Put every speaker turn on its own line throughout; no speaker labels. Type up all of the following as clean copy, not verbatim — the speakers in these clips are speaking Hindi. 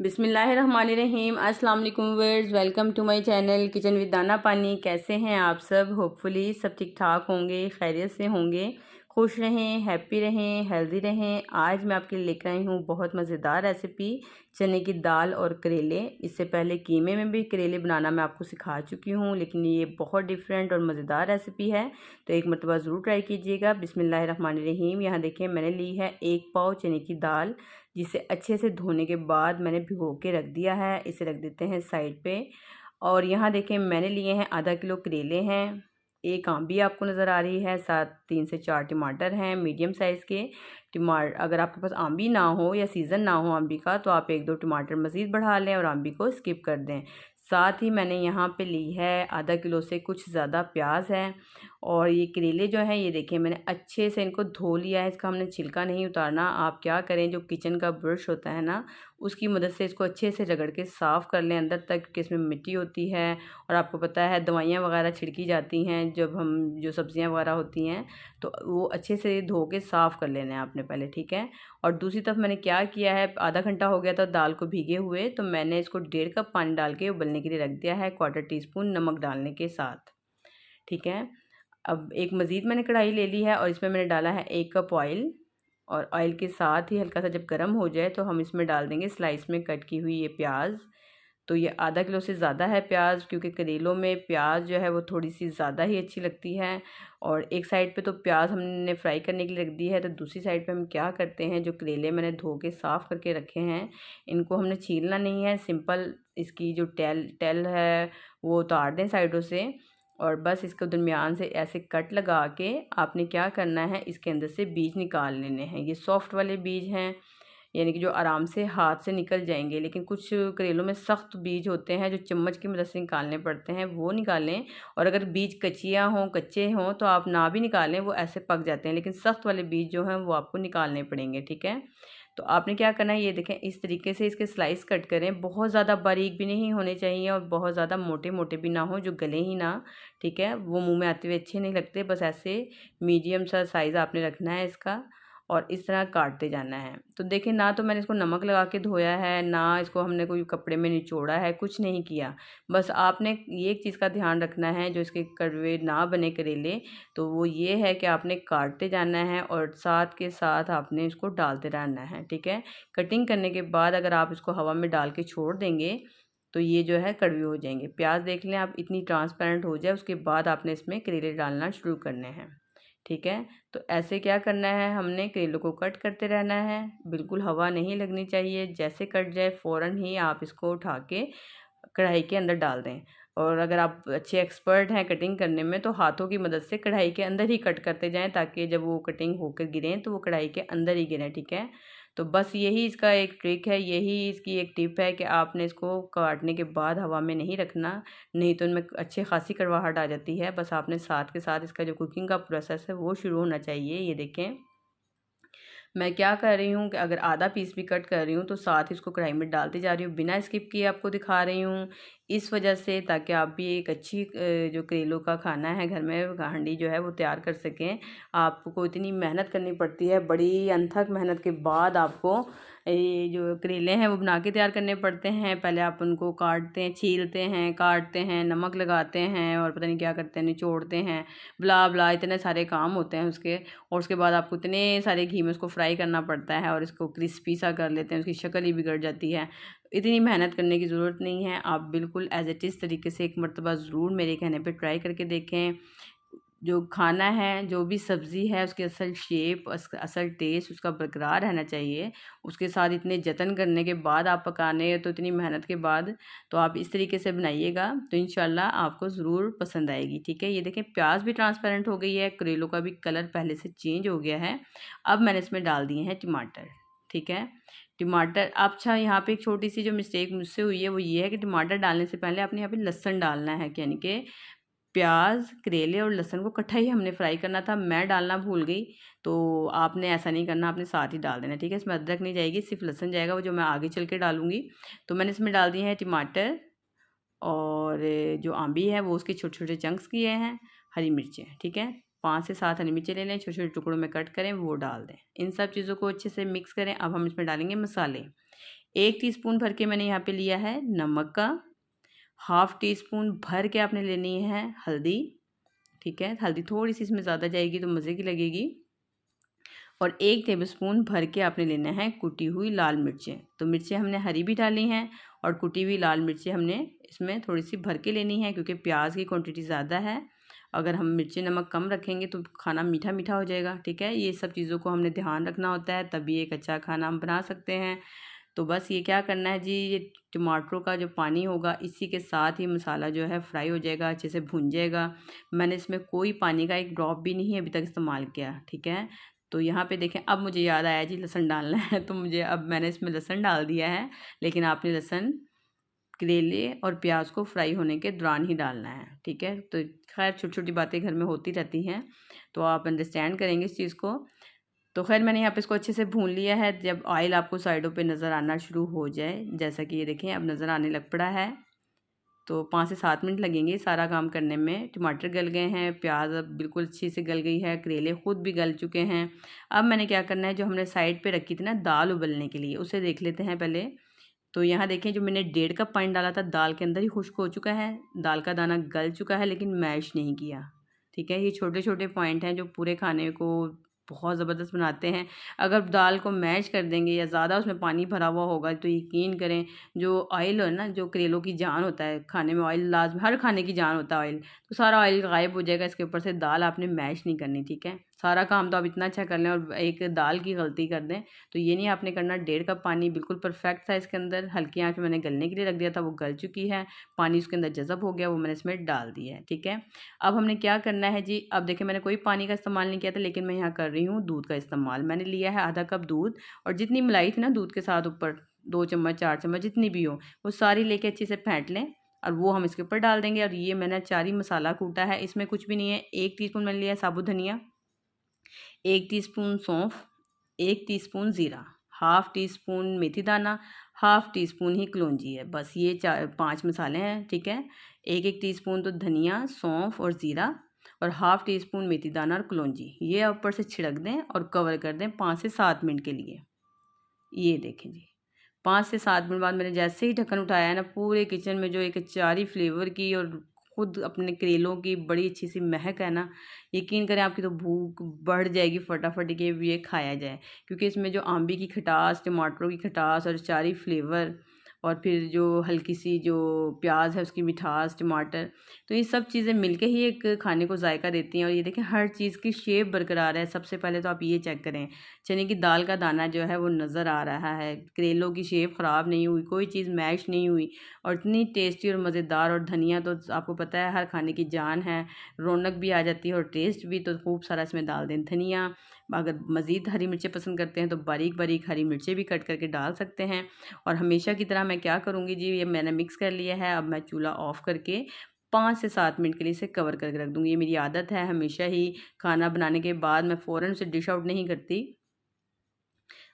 बिस्मिल्लाहिर्रहमानिर्रहीम। अस्सलाम वालेकुम viewers, welcome to my channel kitchen with Dana Pani. कैसे हैं आप सब? होपफुली सब ठीक ठाक होंगे, खैरियत से होंगे, खुश रहें, हैप्पी रहें, हेल्दी रहें। आज मैं आपके लिए लेकर आई हूँ बहुत मज़ेदार रेसिपी, चने की दाल और करेले। इससे पहले कीमे में भी करेले बनाना मैं आपको सिखा चुकी हूँ, लेकिन ये बहुत डिफरेंट और मज़ेदार रेसिपी है, तो एक मरतबा ज़रूर ट्राई कीजिएगा। बिस्मिल्लाहिर्रहमानिर्रहीम। यहाँ देखिए मैंने ली है 1 पाव चने की दाल, जिसे अच्छे से धोने के बाद मैंने भिगो के रख दिया है। इसे रख देते हैं साइड पे। और यहाँ देखें मैंने लिए हैं आधा किलो करेले हैं, एक आंबी आपको नज़र आ रही है, साथ 3 से 4 टमाटर हैं मीडियम साइज़ के। टमाटर अगर आपके पास आंबी ना हो या सीज़न ना हो आंबी का, तो आप 1-2 टमाटर मज़ीद बढ़ा लें और आंबी को स्किप कर दें। साथ ही मैंने यहाँ पे ली है आधा किलो से कुछ ज़्यादा प्याज है। और ये करेले जो हैं ये देखिए मैंने अच्छे से इनको धो लिया है, इसका हमने छिलका नहीं उतारना। आप क्या करें, जो किचन का ब्रश होता है ना, उसकी मदद से इसको अच्छे से रगड़ के साफ़ कर लें अंदर तक, क्योंकि इसमें मिट्टी होती है। और आपको पता है दवाइयाँ वगैरह छिड़की जाती हैं जब हम जो सब्ज़ियाँ वगैरह होती हैं, तो वो अच्छे से धो के साफ़ कर लेना है आपने पहले, ठीक है। और दूसरी तरफ मैंने क्या किया है, आधा घंटा हो गया था दाल को भीगे हुए, तो मैंने इसको 1.5 कप पानी डाल के उबलने के लिए रख दिया है, 1/4 टीस्पून नमक डालने के साथ, ठीक है। अब एक मज़ीद मैंने कढ़ाई ले ली है और इसमें मैंने डाला है 1 कप ऑयल। और ऑयल के साथ ही हल्का सा जब गर्म हो जाए तो हम इसमें डाल देंगे स्लाइस में कट की हुई ये प्याज। तो ये आधा किलो से ज़्यादा है प्याज, क्योंकि करेलों में प्याज जो है वो थोड़ी सी ज़्यादा ही अच्छी लगती है। और एक साइड पे तो प्याज हमने फ्राई करने के लिए रख दी है, तो दूसरी साइड पे हम क्या करते हैं, जो करेले मैंने धो के साफ़ करके रखे हैं, इनको हमने छीलना नहीं है, सिंपल इसकी जो टेल है वो उतार दें साइडों से। और बस इसको दरमियान से ऐसे कट लगा के आपने क्या करना है, इसके अंदर से बीज निकाल लेने हैं। ये सॉफ्ट वाले बीज हैं, यानी कि जो आराम से हाथ से निकल जाएंगे। लेकिन कुछ करेलों में सख्त बीज होते हैं जो चम्मच की मदद से निकालने पड़ते हैं, वो निकालें। और अगर बीज कच्चियाँ हों, कच्चे हों, तो आप ना भी निकालें, वो ऐसे पक जाते हैं। लेकिन सख्त वाले बीज जो हैं वो आपको निकालने पड़ेंगे, ठीक है। तो आपने क्या करना है, ये देखें इस तरीके से इसके स्लाइस कट करें। बहुत ज़्यादा बारीक भी नहीं होने चाहिए और बहुत ज़्यादा मोटे मोटे भी ना हो जो गले ही ना, ठीक है, वो मुंह में आते हुए अच्छे नहीं लगते। बस ऐसे मीडियम सा साइज़ आपने रखना है इसका, और इस तरह काटते जाना है। तो देखिए ना तो मैंने इसको नमक लगा के धोया है, ना इसको हमने कोई कपड़े में निचोड़ा है, कुछ नहीं किया। बस आपने ये एक चीज़ का ध्यान रखना है, जो इसके कड़वे ना बने करेले, तो वो ये है कि आपने काटते जाना है और साथ के साथ आपने इसको डालते रहना है, ठीक है। कटिंग करने के बाद अगर आप इसको हवा में डाल के छोड़ देंगे तो ये जो है कड़वे हो जाएंगे। प्याज देख लें आप इतनी ट्रांसपेरेंट हो जाए, उसके बाद आपने इसमें करेले डालना शुरू करने हैं, ठीक है। तो ऐसे क्या करना है, हमने करेलों को कट करते रहना है, बिल्कुल हवा नहीं लगनी चाहिए। जैसे कट जाए फ़ौरन ही आप इसको उठा के कढ़ाई के अंदर डाल दें। और अगर आप अच्छे एक्सपर्ट हैं कटिंग करने में, तो हाथों की मदद से कढ़ाई के अंदर ही कट करते जाएं, ताकि जब वो कटिंग होकर गिरें तो वो कढ़ाई के अंदर ही गिरें, ठीक है। तो बस यही इसका एक ट्रिक है, यही इसकी एक टिप है कि आपने इसको काटने के बाद हवा में नहीं रखना, नहीं तो इनमें अच्छी खासी कड़वाहट आ जाती है। बस आपने साथ के साथ इसका जो कुकिंग का प्रोसेस है वो शुरू होना चाहिए। ये देखें मैं क्या कर रही हूँ कि अगर आधा पीस भी कट कर रही हूँ तो साथ ही इसको कढ़ाई में डालती जा रही हूँ, बिना स्किप किए आपको दिखा रही हूँ, इस वजह से ताकि आप भी एक अच्छी जो करेलों का खाना है घर में हांडी जो है वो तैयार कर सकें। आपको इतनी मेहनत करनी पड़ती है, बड़ी अनथक मेहनत के बाद आपको ये जो करेले हैं वो बना के तैयार करने पड़ते हैं। पहले आप उनको काटते हैं, छीलते हैं, काटते हैं, नमक लगाते हैं और पता नहीं क्या करते हैं, निचोड़ते हैं, ब्ला ब्ला इतने सारे काम होते हैं उसके। और उसके बाद आपको इतने सारे घी में उसको फ्राई करना पड़ता है और इसको क्रिस्पी सा कर लेते हैं, उसकी शक्ल ही बिगड़ जाती है। इतनी मेहनत करने की ज़रूरत नहीं है, आप बिल्कुल एज इट इज़ तरीके से एक मरतबा ज़रूर मेरे कहने पे ट्राई करके देखें। जो खाना है, जो भी सब्ज़ी है, उसकी असल शेप, असल टेस्ट उसका बरकरार रहना चाहिए। उसके साथ इतने जतन करने के बाद आप पकाने, तो इतनी मेहनत के बाद, तो आप इस तरीके से बनाइएगा तो इंशाल्लाह आपको ज़रूर पसंद आएगी, ठीक है। ये देखें प्याज भी ट्रांसपेरेंट हो गई है, करेलों का भी कलर पहले से चेंज हो गया है। अब मैंने इसमें डाल दिए हैं टमाटर, ठीक है। टमाटर अच्छा, यहाँ पे एक छोटी सी जो मिस्टेक मुझसे हुई है वो ये है कि टमाटर डालने से पहले आपने यहाँ पे लहसुन डालना है, यानी कि प्याज, करेले और लहसुन को इकट्ठा ही हमने फ्राई करना था, मैं डालना भूल गई। तो आपने ऐसा नहीं करना, आपने साथ ही डाल देना, ठीक है। इसमें अदरक नहीं जाएगी, सिर्फ लहसुन जाएगा, वो जो मैं आगे चल के डालूंगी। तो मैंने इसमें डाल दिए हैं टमाटर, और जो आंबी है वो उसके छोटे छोटे चंक्स किए हैं, हरी मिर्चें, ठीक है। 5 से 7 हरी मिर्चें ले लें, छोटे छोटे टुकड़ों में कट करें, वो डाल दें। इन सब चीज़ों को अच्छे से मिक्स करें। अब हम इसमें डालेंगे मसाले। 1 टीस्पून भर के मैंने यहाँ पे लिया है नमक का, हाफ़ टी स्पून भर के आपने लेनी है हल्दी, ठीक है। हल्दी थोड़ी सी इसमें ज़्यादा जाएगी तो मज़े की लगेगी। और 1 टेबलस्पून भर के आपने लेना है कुटी हुई लाल मिर्चें। तो मिर्चें हमने हरी भी डाली हैं और कुटी हुई लाल मिर्चें हमने इसमें थोड़ी सी भर के लेनी है, क्योंकि प्याज की क्वांटिटी ज़्यादा है। अगर हम मिर्ची नमक कम रखेंगे तो खाना मीठा मीठा हो जाएगा, ठीक है। ये सब चीज़ों को हमने ध्यान रखना होता है, तभी एक अच्छा खाना हम बना सकते हैं। तो बस ये क्या करना है जी, ये टमाटरों का जो पानी होगा इसी के साथ ही मसाला जो है फ्राई हो जाएगा, अच्छे से भुन जाएगा। मैंने इसमें कोई पानी का एक ड्रॉप भी नहीं अभी तक इस्तेमाल किया, ठीक है। तो यहाँ पे देखें, अब मुझे याद आया जी लहसुन डालना है, तो मुझे अब मैंने इसमें लहसुन डाल दिया है। लेकिन आपने लहसुन करेले और प्याज को फ्राई होने के दौरान ही डालना है, ठीक है। तो खैर छोटी छोटी बातें घर में होती रहती हैं, तो आप अंडरस्टैंड करेंगे इस चीज़ को। तो खैर मैंने यहाँ पे इसको अच्छे से भून लिया है। जब ऑयल आपको साइडों पे नज़र आना शुरू हो जाए, जैसा कि ये देखें अब नज़र आने लग पड़ा है, तो 5 से 7 मिनट लगेंगे सारा काम करने में। टमाटर गल गए हैं, प्याज अब बिल्कुल अच्छी से गल गई है, करेले खुद भी गल चुके हैं। अब मैंने क्या करना है, जो हमने साइड पे रखी थी ना दाल उबलने के लिए, उसे देख लेते हैं पहले। तो यहाँ देखें, जो मैंने 1.5 कप पानी डाला था दाल के अंदर ही खुश्क हो चुका है, दाल का दाना गल चुका है, लेकिन मैश नहीं किया, ठीक है। ये छोटे छोटे पॉइंट हैं जो पूरे खाने को बहुत ज़बरदस्त बनाते हैं। अगर दाल को मैश कर देंगे या ज़्यादा उसमें पानी भरा हुआ होगा तो यकीन करें, जो ऑयल है ना, जो करेलों की जान होता है, खाने में ऑयल लाजमी, हर खाने की जान होता है ऑयल, तो सारा ऑयल गायब हो जाएगा। इसके ऊपर से दाल आपने मैश नहीं करनी, ठीक है। सारा काम तो आप इतना अच्छा कर लें और एक दाल की गलती कर दें तो ये नहीं आपने करना। 1.5 कप पानी बिल्कुल परफेक्ट था इसके अंदर, हल्की आंच में मैंने गलने के लिए रख दिया था, वो गल चुकी है, पानी उसके अंदर जज़ब हो गया, वो मैंने इसमें डाल दिया है, ठीक है। अब हमने क्या करना है जी, अब देखिए मैंने कोई पानी का इस्तेमाल नहीं किया था, लेकिन मैं यहाँ कर रही हूँ दूध का इस्तेमाल। मैंने लिया है आधा कप दूध, और जितनी मलाई थी ना दूध के साथ ऊपर 2 चम्मच 4 चम्मच जितनी भी हो, वो सारी लेके अच्छे से फेंट लें और वो हम इसके ऊपर डाल देंगे। और ये मैंने 4 ही मसाला कूटा है, इसमें कुछ भी नहीं है। 1 टीस्पून मैंने लिया है साबुत धनिया, 1 टीस्पून सौंफ, 1 टीस्पून ज़ीरा, हाफ़ टी स्पून मेथी दाना, हाफ़ टी स्पून ही कलौंजी है। बस ये 5 मसाले हैं, ठीक है। 1-1 टीस्पून तो धनिया, सौंफ और ज़ीरा, और हाफ़ टी स्पून मेथी दाना और कलौंजी, ये ऊपर से छिड़क दें और कवर कर दें 5 से 7 मिनट के लिए। ये देखें जी, 5 से 7 मिनट बाद मैंने जैसे ही ढक्कन उठाया है ना, पूरे किचन में जो एक अचारी फ्लेवर की और खुद अपने करेलों की बड़ी अच्छी सी महक है ना, यकीन करें आपकी तो भूख बढ़ जाएगी फटाफट कि ये खाया जाए। क्योंकि इसमें जो आंबी की खटास, टमाटरों की खटास और अचारी फ्लेवर, और फिर जो हल्की सी जो प्याज है उसकी मिठास, टमाटर, तो ये सब चीज़ें मिलके ही एक खाने को जायका देती हैं। और ये देखें हर चीज़ की शेप बरकरार है। सबसे पहले तो आप ये चेक करें, चने की दाल का दाना जो है वो नज़र आ रहा है, करेलों की शेप ख़राब नहीं हुई, कोई चीज़ मैश नहीं हुई, और इतनी टेस्टी और मज़ेदार। और धनिया तो आपको पता है हर खाने की जान है, रौनक भी आ जाती है और टेस्ट भी, तो खूब सारा इसमें डाल दें धनिया। अगर मज़ीद हरी मिर्चें पसंद करते हैं तो बारीक बारीक हरी मिर्चें भी कट करके डाल सकते हैं। और हमेशा की तरह मैं क्या करूँगी जी, ये मैंने मिक्स कर लिया है, अब मैं चूल्हा ऑफ़ करके 5 से 7 मिनट के लिए इसे कवर करके रख दूँगी। ये मेरी आदत है, हमेशा ही खाना बनाने के बाद मैं फ़ौरन उसे डिश आउट नहीं करती,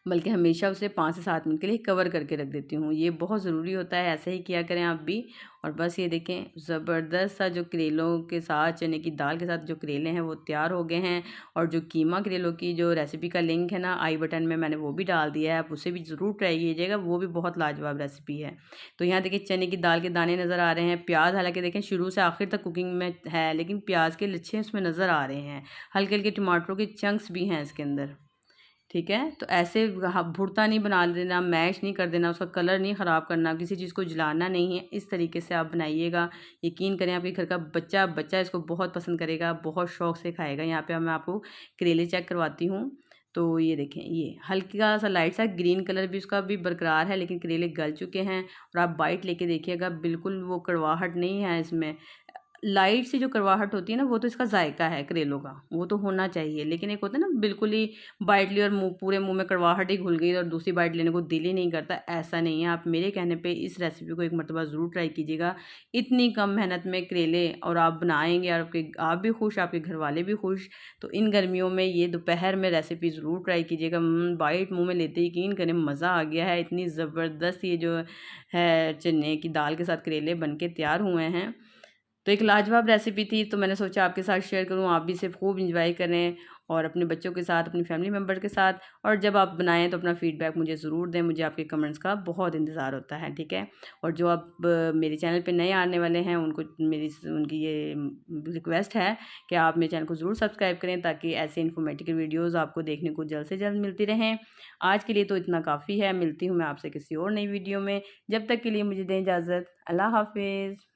बल्कि हमेशा उसे 5 से 7 मिनट के लिए कवर करके रख देती हूँ। ये बहुत ज़रूरी होता है, ऐसा ही किया करें आप भी। और बस ये देखें ज़बरदस्त सा जो करेलों के साथ, चने की दाल के साथ जो करेले हैं वो तैयार हो गए हैं। और जो कीमा करेलों की जो रेसिपी का लिंक है ना, आई बटन में मैंने वो भी डाल दिया है, आप उसे भी ज़रूर ट्राई कीजिएगा, वो भी बहुत लाजवाब रेसिपी है। तो यहाँ देखिए चने की दाल के दाने नज़र आ रहे हैं, प्याज हालांकि देखें शुरू से आखिर तक कुकिंग में है, लेकिन प्याज के लच्छे उसमें नज़र आ रहे हैं, हल्के हल्के टमाटरों के चंक्स भी हैं इसके अंदर, ठीक है। तो ऐसे भुर्ता नहीं बना देना, मैश नहीं कर देना, उसका कलर नहीं ख़राब करना, किसी चीज़ को जलाना नहीं है। इस तरीके से आप बनाइएगा, यकीन करें आपके घर का बच्चा इसको बहुत पसंद करेगा, बहुत शौक़ से खाएगा। यहाँ पे मैं आपको करेले चेक करवाती हूँ। तो ये देखें, ये हल्का सा लाइट सा ग्रीन कलर भी उसका भी बरकरार है, लेकिन करेले गल चुके हैं। और आप बाइट लेके देखिएगा, बिल्कुल वो कड़वाहट नहीं है इसमें। लाइट सी जो कड़वाहट होती है ना, वो तो इसका जायका है करेलों का, वो तो होना चाहिए। लेकिन एक होता है ना बिल्कुल ही बाइट ली और मुंह पूरे मुंह में कड़वाहट ही घुल गई और दूसरी बाइट लेने को दिल ही नहीं करता, ऐसा नहीं है। आप मेरे कहने पे इस रेसिपी को एक मरतबा ज़रूर ट्राई कीजिएगा। इतनी कम मेहनत में करेले और आप बनाएंगे और आप भी खुश, आपके घर वाले भी खुश। तो इन गर्मियों में ये दोपहर में रेसिपी ज़रूर ट्राई कीजिएगा। बाइट मुँह में लेते यकीन करें मज़ा आ गया है। इतनी ज़बरदस्त ये जो है चने की दाल के साथ करेले बन के तैयार हुए हैं। तो एक लाजवाब रेसिपी थी, तो मैंने सोचा आपके साथ शेयर करूँ, आप भी इसे खूब इंजॉय करें और अपने बच्चों के साथ, अपनी फैमिली मेम्बर के साथ। और जब आप बनाएं तो अपना फीडबैक मुझे ज़रूर दें, मुझे आपके कमेंट्स का बहुत इंतज़ार होता है, ठीक है। और जो अब मेरे चैनल पे नए आने वाले हैं उनको उनकी ये रिक्वेस्ट है कि आप मेरे चैनल को ज़रूर सब्सक्राइब करें, ताकि ऐसे इन्फॉर्मेटिव वीडियोज़ आपको देखने को जल्द से जल्द मिलती रहें। आज के लिए तो इतना काफ़ी है, मिलती हूँ मैं आपसे किसी और नई वीडियो में। जब तक के लिए मुझे दें इजाज़त। अल्लाह हाफिज़।